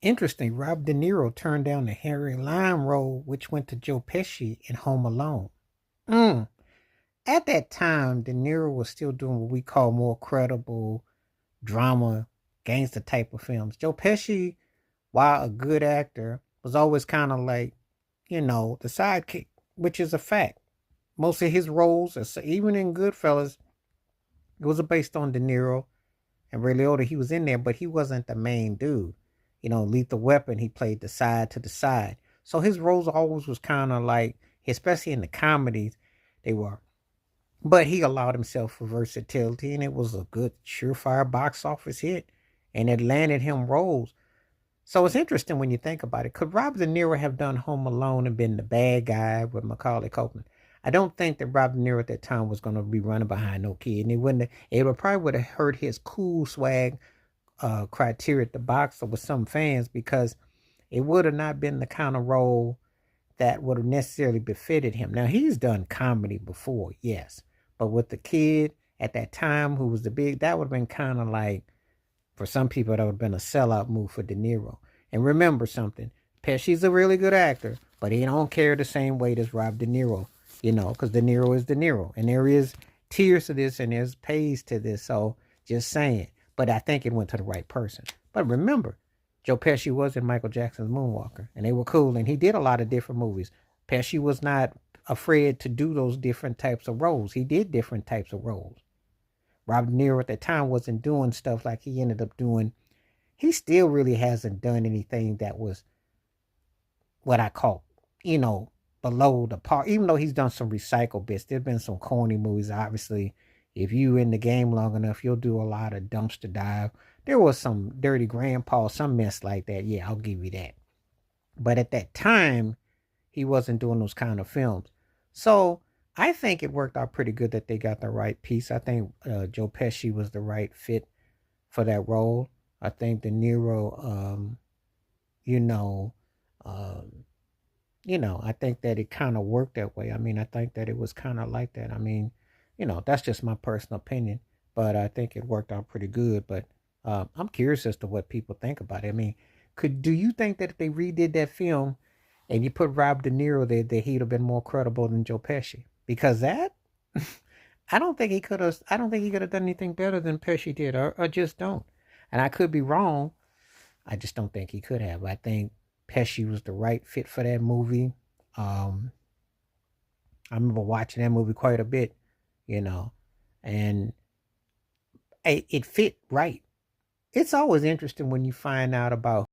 Interesting, Rob De Niro turned down the Harry Lime role, which went to Joe Pesci in Home Alone. Mm. At that time, De Niro was still doing what we call more credible drama, gangster type of films. Joe Pesci, while a good actor, was always kind of like, the sidekick, which is a fact. Most of his roles, even in Goodfellas, it was based on De Niro and Ray Liotta. He was in there, but he wasn't the main dude. Lethal Weapon, he played the side to the side. So his roles always was kind of like, especially in the comedies, they were. But he allowed himself for versatility, and it was a good, surefire box office hit, and it landed him roles. So it's interesting when you think about it. Could Robert De Niro have done Home Alone and been the bad guy with Macaulay Culkin? I don't think that Robert De Niro at that time was going to be running behind no kid, and it wouldn't. It would probably would have hurt his cool swag criteria at the box or with some fans because it would have not been the kind of role that would have necessarily befitted him. Now he's done comedy before, yes, but with the kid at that time who was the big, that would have been kind of like for some people that would have been a sellout move for De Niro. And remember something, Pesci's a really good actor, but he don't carry the same weight as Rob De Niro, because De Niro is De Niro, and there is tears to this and there's pays to this. So just saying, but I think it went to the right person. But remember, Joe Pesci was in Michael Jackson's Moonwalker, and they were cool, and he did a lot of different movies. Pesci was not afraid to do those different types of roles. He did different types of roles. Robert De Niro at that time wasn't doing stuff like he ended up doing. He still really hasn't done anything that was what I call, you know, below the par. Even though he's done some recycle bits, there's been some corny movies. Obviously, if you in the game long enough, you'll do a lot of dumpster dive. There was some dirty grandpa, some mess like that. Yeah, I'll give you that. But at that time, he wasn't doing those kind of films. So I think it worked out pretty good that they got the right piece. I think Joe Pesci was the right fit for that role. I think De Niro, you know, um, I think that it kind of worked that way. I mean, I think that it was kind of like that. I mean, that's just my personal opinion, but I think it worked out pretty good. But I'm curious as to what people think about it. I mean, do you think that if they redid that film and you put Rob De Niro there, that he'd have been more credible than Joe Pesci? Because that, I don't think he could have. I don't think he could have done anything better than Pesci did. I just don't. And I could be wrong. I just don't think he could have. I think Pesci was the right fit for that movie. Um, I remember watching that movie quite a bit, you know, and it fit right. It's always interesting when you find out about